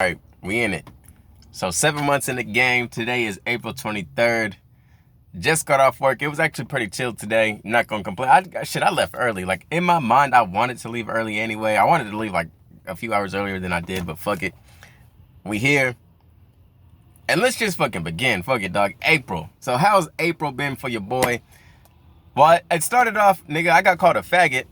All right, we in it. So 7 months in the game. Today is April 23rd. Just got off work. It was actually pretty chill today. Not gonna complain. I left early. Like in my mind, I wanted to leave early anyway. I wanted to leave like a few hours earlier than I did, but fuck it. We here. And let's just fucking begin. Fuck it, dog. April. So how's April been for your boy? Well, it started off, nigga, I got called a faggot.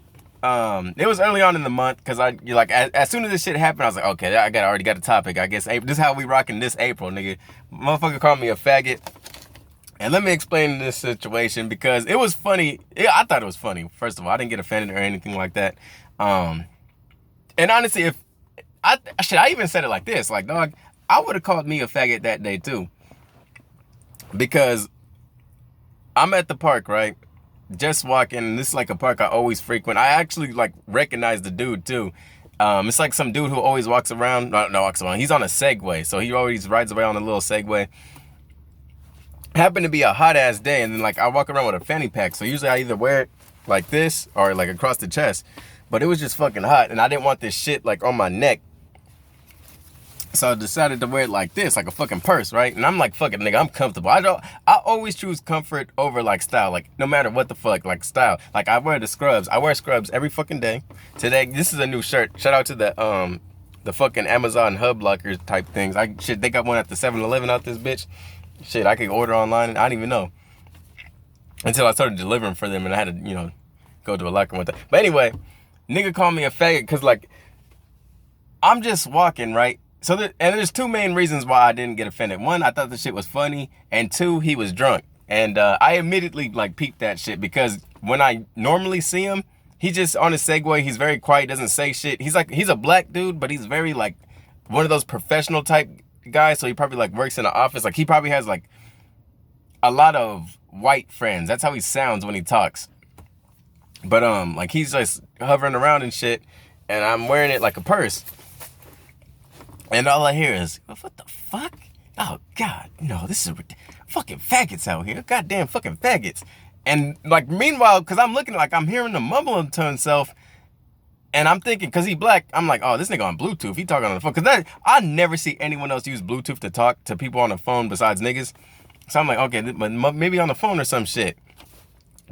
It was early on in the month because as soon as this shit happened, I was like, okay, already got a topic. I guess this is how we rocking this April, nigga. Motherfucker called me a faggot. And let me explain this situation because it was funny. I thought it was funny. First of all, I didn't get offended or anything like that. And honestly, if I even said it like this, like, dog, I would have called me a faggot that day too. Because I'm at the park, right? Just walking. This is like a park I always frequent. I actually like recognize the dude too. It's like some dude who always walks around. No, walks around. He's on a Segway, so he always rides around on a little Segway. Happened to be a hot ass day, and then like I walk around with a fanny pack. So usually I either wear it like this or like across the chest. But it was just fucking hot, and I didn't want this shit like on my neck. So I decided to wear it like this, like a fucking purse, right? And I'm like, fuck it, nigga, I'm comfortable. I always choose comfort over like style, like no matter what the fuck, like style. Like I wear the scrubs. I wear scrubs every fucking day. Today, this is a new shirt. Shout out to the fucking Amazon hub lockers type things. They got one at the 7-Eleven out this bitch. Shit, I could order online. I didn't even know until I started delivering for them, and I had to, go to a locker with that. But anyway, nigga called me a faggot because like I'm just walking, right? So there's two main reasons why I didn't get offended. One, I thought the shit was funny, and two, he was drunk. And I immediately like peeped that shit because when I normally see him, he just on his Segway, he's very quiet, doesn't say shit. He's a black dude, but he's very like one of those professional type guys. So he probably like works in the office. Like he probably has like a lot of white friends. That's how he sounds when he talks. But like he's just hovering around and shit, and I'm wearing it like a purse. And all I hear is, what the fuck? Oh, God, no, this is fucking faggots out here. Goddamn fucking faggots. And, like, meanwhile, because I'm looking like I'm hearing him mumbling to himself, and I'm thinking, because he black, I'm like, oh, this nigga on Bluetooth. He talking on the phone. Because I never see anyone else use Bluetooth to talk to people on the phone besides niggas. So I'm like, okay, but maybe on the phone or some shit.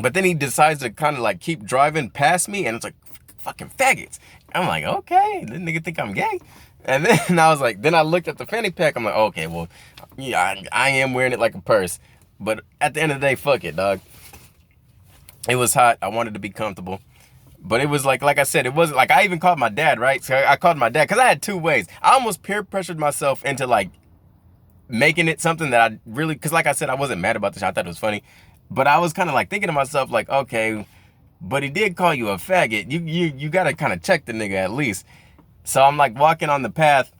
But then he decides to kind of, like, keep driving past me, and it's like, fucking faggots. I'm like, okay, this nigga think I'm gay. And then I was like, then I looked at the fanny pack. I'm like, okay, well, yeah, I am wearing it like a purse. But at the end of the day, fuck it, dog. It was hot. I wanted to be comfortable. But it was like I said, it wasn't like I even called my dad, right? So I called my dad because I had two ways. I almost peer pressured myself into like making it something that I really, because like I said, I wasn't mad about this. I thought it was funny. But I was kind of like thinking to myself, like, okay, but he did call you a faggot. You got to kind of check the nigga at least. So I'm like walking on the path,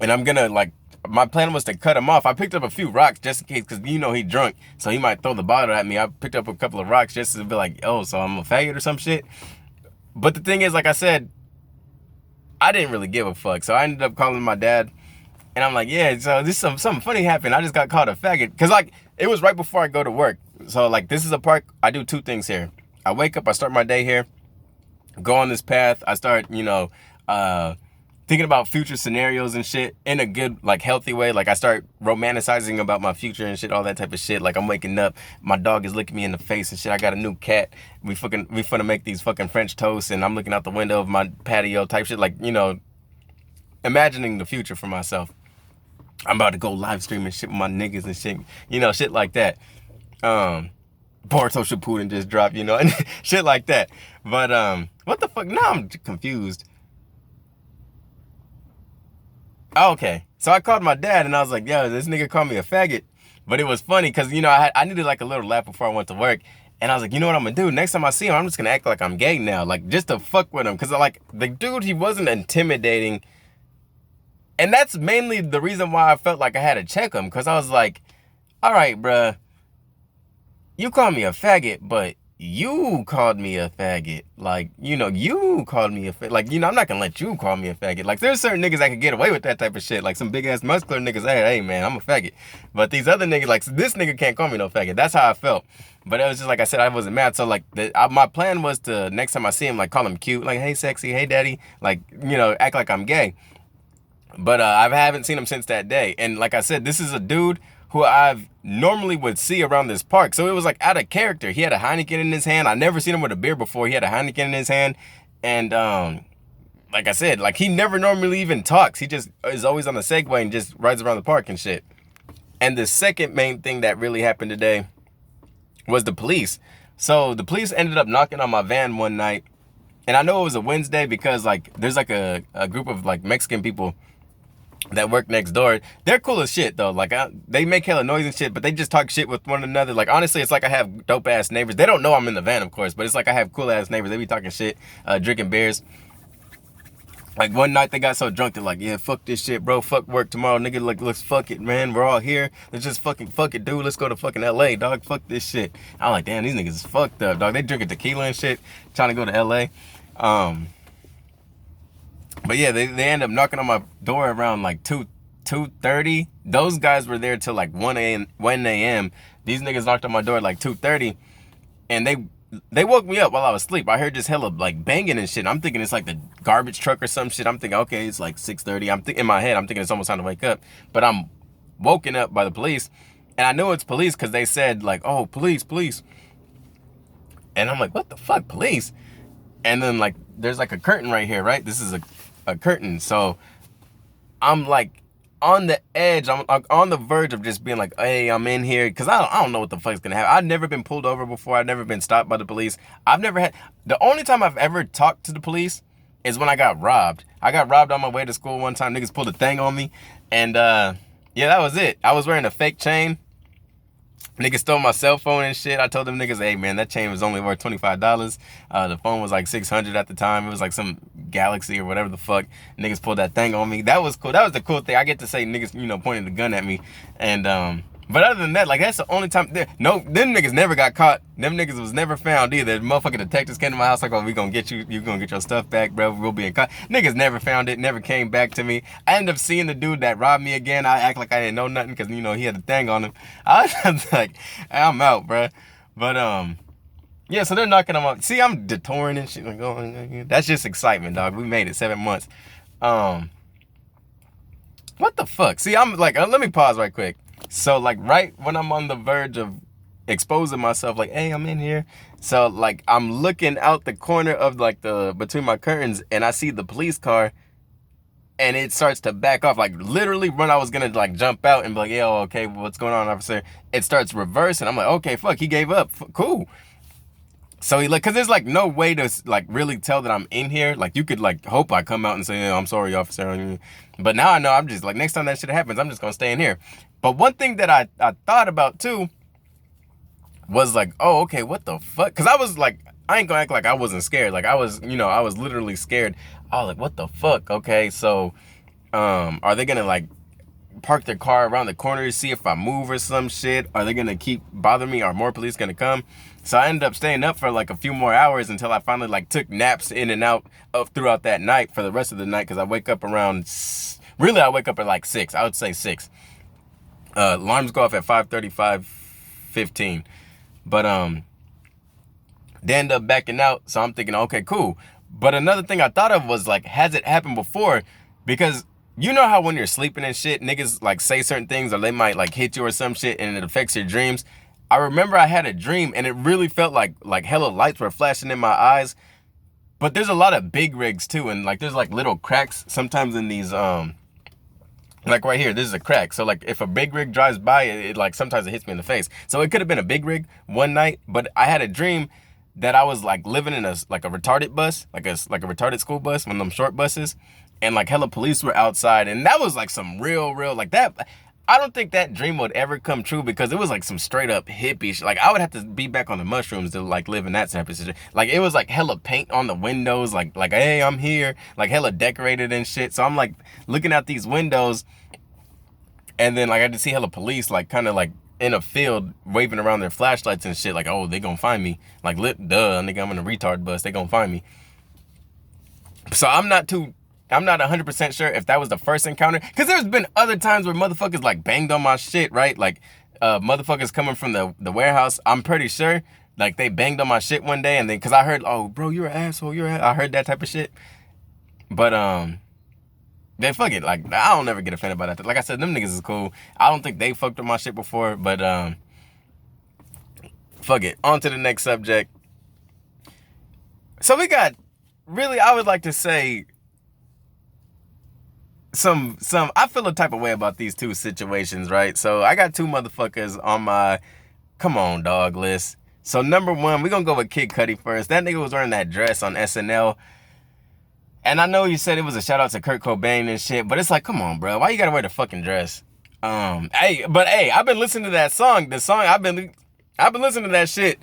and I'm gonna like, my plan was to cut him off. I picked up a few rocks just in case, because he drunk, so he might throw the bottle at me. I picked up a couple of rocks just to be like, oh, so I'm a faggot or some shit. But the thing is, like I said, I didn't really give a fuck. So I ended up calling my dad, and I'm like, yeah, so this something funny happened. I just got called a faggot. Because like, it was right before I go to work. So like, this is a park. I do two things here. I wake up, I start my day here. Go on this path. I start, thinking about future scenarios and shit in a good, like, healthy way. Like, I start romanticizing about my future and shit, all that type of shit. Like, I'm waking up, my dog is looking me in the face and shit. I got a new cat. We finna make these fucking French toast, and I'm looking out the window of my patio type shit. Like, imagining the future for myself. I'm about to go live streaming shit with my niggas and shit, shit like that. Boruto Shippuden just dropped, and shit like that. But, what the fuck? Now I'm confused. Oh, okay. So I called my dad, and I was like, yo, this nigga called me a faggot. But it was funny, because, I needed, like, a little laugh before I went to work. And I was like, you know what I'm going to do? Next time I see him, I'm just going to act like I'm gay now. Like, just to fuck with him. Because, like, the dude, he wasn't intimidating. And that's mainly the reason why I felt like I had to check him. Because I was like, all right, bruh. You call me a faggot, but you called me a faggot. Like, you called me a faggot. Like, I'm not going to let you call me a faggot. Like, there's certain niggas that can get away with that type of shit. Like, some big-ass muscular niggas, hey, man, I'm a faggot. But these other niggas, like, this nigga can't call me no faggot. That's how I felt. But it was just, like I said, I wasn't mad. So, like, my plan was to, next time I see him, like, call him cute. Like, hey, sexy, hey, daddy. Like, act like I'm gay. But I haven't seen him since that day. And like I said, this is a dude who I've normally would see around this park. So it was like out of character. He had a Heineken in his hand. I never seen him with a beer before. He had a Heineken in his hand. And like I said, like he never normally even talks. He just is always on the Segway and just rides around the park and shit. And the second main thing that really happened today was the police. So the police ended up knocking on my van one night. And I know it was a Wednesday because like there's like a group of like Mexican people that work next door. They're cool as shit though. Like they make hella noise and shit, but they just talk shit with one another. Like honestly, it's like I have dope ass neighbors. They don't know I'm in the van, of course, but it's like I have cool ass neighbors. They be talking shit, drinking beers. Like one night they got so drunk they're like, yeah, fuck this shit, bro. Fuck work tomorrow, nigga. Like, let's fuck it, man. We're all here. Let's just fucking fuck it, dude. Let's go to fucking LA, dog. Fuck this shit. I'm like, damn, these niggas is fucked up, dog. They drinking tequila and shit, trying to go to LA. But yeah, they end up knocking on my door around like 2:30. Those guys were there till like 1 a.m. These niggas knocked on my door at like 2:30, and they woke me up while I was asleep. I heard just hella like banging and shit. I'm thinking it's like the garbage truck or some shit. I'm thinking, okay, it's like 6:30. In my head, I'm thinking it's almost time to wake up. But I'm woken up by the police, and I know it's police because they said like, oh, police. And I'm like, what the fuck, police? And then like there's like a curtain right here, right? This is a curtain. So I'm like on the edge. I'm on the verge of just being like, hey, I'm in here. Cause I don't know what the fuck's gonna happen. I've never been pulled over before. I've never been stopped by the police. The only time I've ever talked to the police is when I got robbed. I got robbed on my way to school one time. Niggas pulled a thing on me. And yeah, that was it. I was wearing a fake chain. Niggas stole my cell phone and shit. I told them niggas, hey man, that chain was only worth $25. The phone was like $600 at the time. It was like some Galaxy or whatever the fuck. Niggas pulled that thing on me. That was cool. That was the cool thing. I get to say niggas, pointing the gun at me. And but other than that, like that's the only time. No, them niggas never got caught. Them niggas was never found either. Motherfucking detectives came to my house like, oh, we gonna get you. You gonna get your stuff back, bro. We'll be in caught. Niggas never found it. Never came back to me. I ended up seeing the dude that robbed me again. I act like I didn't know nothing because he had the thing on him. I was like, I'm out, bro. But yeah. So they're knocking on my. See, I'm detouring and shit. Like, oh, that's just excitement, dog. We made it 7 months. What the fuck? See, I'm like, let me pause right quick. So like right when I'm on the verge of exposing myself, like, hey, I'm in here. So like I'm looking out the corner of like between my curtains and I see the police car and it starts to back off. Like literally when I was gonna like jump out and be like, yo, okay, what's going on, officer? It starts reversing. I'm like, okay, fuck, he gave up. Cool. So he cause there's like no way to like really tell that I'm in here. Like you could like hope I come out and say, I'm sorry, officer. But now I know I'm just like, next time that shit happens, I'm just gonna stay in here. But one thing that I thought about too was like, oh, okay, what the fuck? Cause I was like, I ain't gonna act like I wasn't scared. Like I was, I was literally scared. I was like, what the fuck? Okay, so are they gonna like park their car around the corner to see if I move or some shit? Are they gonna keep bothering me? Are more police gonna come? So I ended up staying up for like a few more hours until I finally like took naps in and out of throughout that night for the rest of the night. Cause I wake up around, really I wake up at like 6. I would say 6. Alarms go off at 5:35, 15. But they end up backing out. So I'm thinking, okay, cool. But another thing I thought of was like, has it happened before? Because you know how when you're sleeping and shit, niggas like say certain things or they might like hit you or some shit and it affects your dreams. I remember I had a dream and it really felt like hella lights were flashing in my eyes. But there's a lot of big rigs too. And like, there's like little cracks sometimes in these, like right here, this is a crack. So like if a big rig drives by, it like sometimes it hits me in the face. So it could have been a big rig one night, but I had a dream that I was like living in a retarded bus, like a retarded school bus, one of them short buses, and like hella police were outside, and that was like some real like that. I don't think that dream would ever come true because it was like some straight up hippie shit. Like I would have to be back on the mushrooms to like live in that type of situation. Like it was like hella paint on the windows, like hey, I'm here, like hella decorated and shit. So I'm like looking out these windows, and then like I just see hella police like kind of like in a field waving around their flashlights and shit. Like, oh, they gonna find me. Like, duh, nigga, I'm in a retard bus. They gonna find me. So I'm not 100% sure if that was the first encounter. Because there's been other times where motherfuckers like banged on my shit, right? Like motherfuckers coming from the warehouse. I'm pretty sure like they banged on my shit one day. And then because I heard, oh, bro, you're an asshole. I heard that type of shit. But They fuck it. Like, I don't never get offended by that. Like I said, them niggas is cool. I don't think they fucked with my shit before, but fuck it. On to the next subject. So we got, really, I would like to say some I feel a type of way about these two situations, right? So I got two motherfuckers on my come on dog list. So number one, we're gonna go with Kid Cudi first. That nigga was wearing that dress on SNL. And I know you said it was a shout out to Kurt Cobain and shit, but it's like, come on, bro. Why you gotta wear the fucking dress? Hey, I've been listening to that song. The song I've been listening to that shit.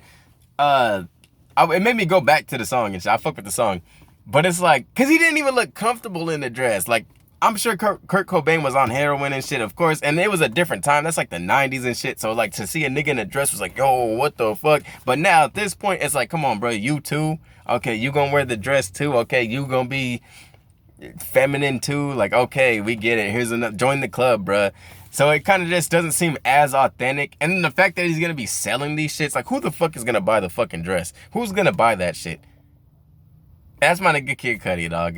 It made me go back to the song and shit. I fuck with the song. But it's like, cause he didn't even look comfortable in the dress. Like, I'm sure Kurt Cobain was on heroin and shit, of course, and it was a different time. That's like the 90s and shit. So like to see a nigga in a dress was like, yo, what the fuck? But now at this point, it's like, come on, bro, you too? Okay, you gonna wear the dress too? Okay, you gonna be feminine too? Like, okay, we get it. Here's another, join the club, bro. So it kind of just doesn't seem as authentic. And then the fact that he's gonna be selling these shits, like who the fuck is gonna buy the fucking dress? Who's gonna buy that shit? That's my nigga Kid Cudi, dog.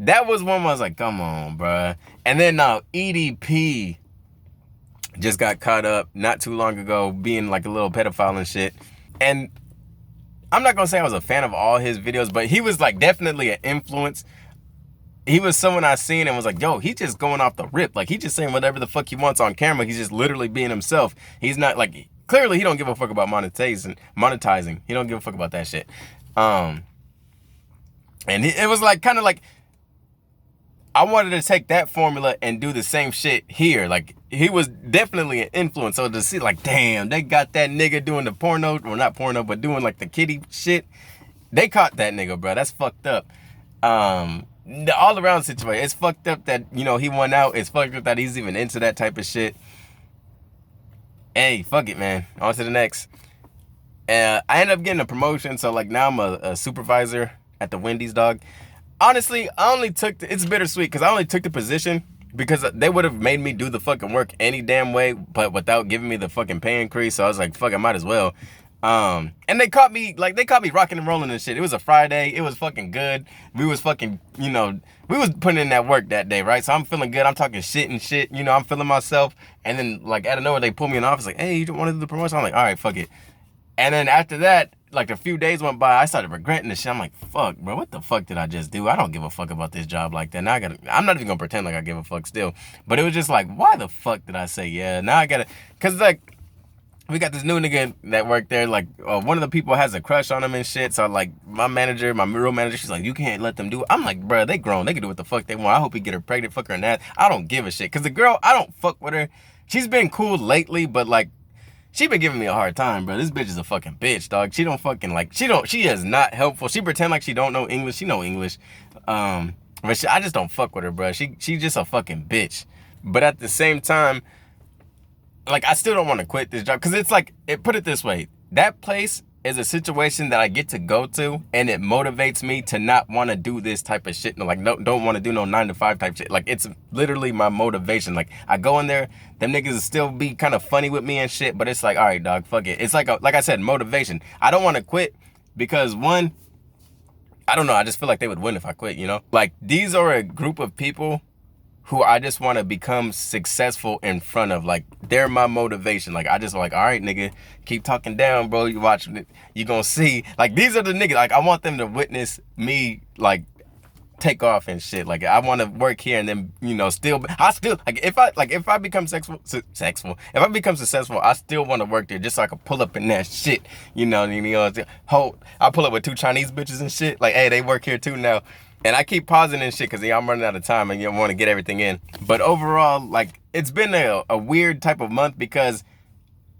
That was one where I was like, come on, bruh. And then EDP just got caught up not too long ago being like a little pedophile and shit. And I'm not gonna say I was a fan of all his videos, but he was like definitely an influence. He was someone I seen and was like, yo, he's just going off the rip. Like, he's just saying whatever the fuck he wants on camera. He's just literally being himself. He's not like, clearly he don't give a fuck about monetizing. He don't give a fuck about that shit. And it was like, kind of like, I wanted to take that formula and do the same shit here. Like, he was definitely an influence. So to see like, damn, they got that nigga doing the porno, well not porno, but doing like the kitty shit. They caught that nigga, bro. That's fucked up. The all around situation, it's fucked up that, you know, he went out. It's fucked up that he's even into that type of shit. Hey, fuck it, man. On to the next. I ended up getting a promotion. So like now I'm a supervisor at the Wendy's, dog. Honestly, I only took it's bittersweet because I only took the position because they would have made me do the fucking work any damn way, but without giving me the fucking pay increase. So I was like, fuck, I might as well. And they caught me rocking and rolling and shit. It was a Friday. It was fucking good. We was fucking, you know, we was putting in that work that day, right? So I'm feeling good. I'm talking shit and shit. You know, I'm feeling myself. And then like out of nowhere, they pulled me in the office like, hey, you don't want to do the promotion? I'm like, all right, fuck it. And then after that, like a few days went by, I started regretting this shit. I'm like, fuck, bro, what the fuck did I just do? I don't give a fuck about this job like that. Now I'm not even gonna pretend like I give a fuck still. But it was just like, why the fuck did I say yeah? Now I gotta, cause like, we got this new nigga that worked there. Like, one of the people has a crush on him and shit. So like, my real manager, she's like, you can't let them do it. I'm like, bro, they grown. They can do what the fuck they want. I hope he get her pregnant, fuck her in that. I don't give a shit. Cause the girl, I don't fuck with her. She's been cool lately, but like, she been giving me a hard time, bro. This bitch is a fucking bitch, dog. She don't fucking like, she is not helpful. She pretend like she don't know English. She know English. But I just don't fuck with her, bro. She just a fucking bitch. But at the same time, like, I still don't want to quit this job. Cause it's like, put it this way. That place is a situation that I get to go to, and it motivates me to not want to do this type of shit. Like, don't want to do no 9-to-5 type shit. Like, it's literally my motivation. Like, I go in there, them niggas will still be kind of funny with me and shit, but it's like, all right, dog, fuck it. It's like I said, motivation. I don't want to quit because one, I don't know, I just feel like they would win if I quit, you know? Like, these are a group of people who I just want to become successful in front of. Like, they're my motivation. Like, I just like, all right, nigga, keep talking down, bro. You watching it, you gonna see. Like, these are the niggas. Like, I want them to witness me, like, take off and shit. Like, I want to work here and then, you know, if I become successful, I still want to work there just so I can pull up in that shit. You know, I pull up with 2 Chinese bitches and shit. Like, hey, they work here too now. And I keep pausing and shit because I'm running out of time and you want to get everything in. But overall, like, it's been a weird type of month because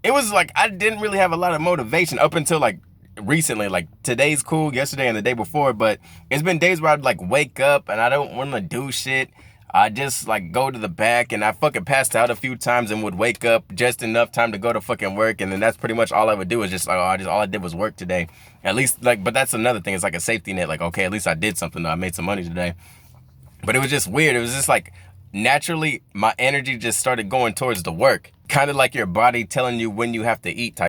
it was like I didn't really have a lot of motivation up until like recently. Like, today's cool, yesterday and the day before. But it's been days where I'd like wake up and I don't want to do shit. I just like go to the back and I fucking passed out a few times and would wake up just enough time to go to fucking work. And then that's pretty much all I would do is just like, all I did was work today. At least like, but that's another thing. It's like a safety net. Like, okay, at least I did something though. I made some money today. But it was just weird. It was just like naturally my energy just started going towards the work. Kind of like your body telling you when you have to eat type.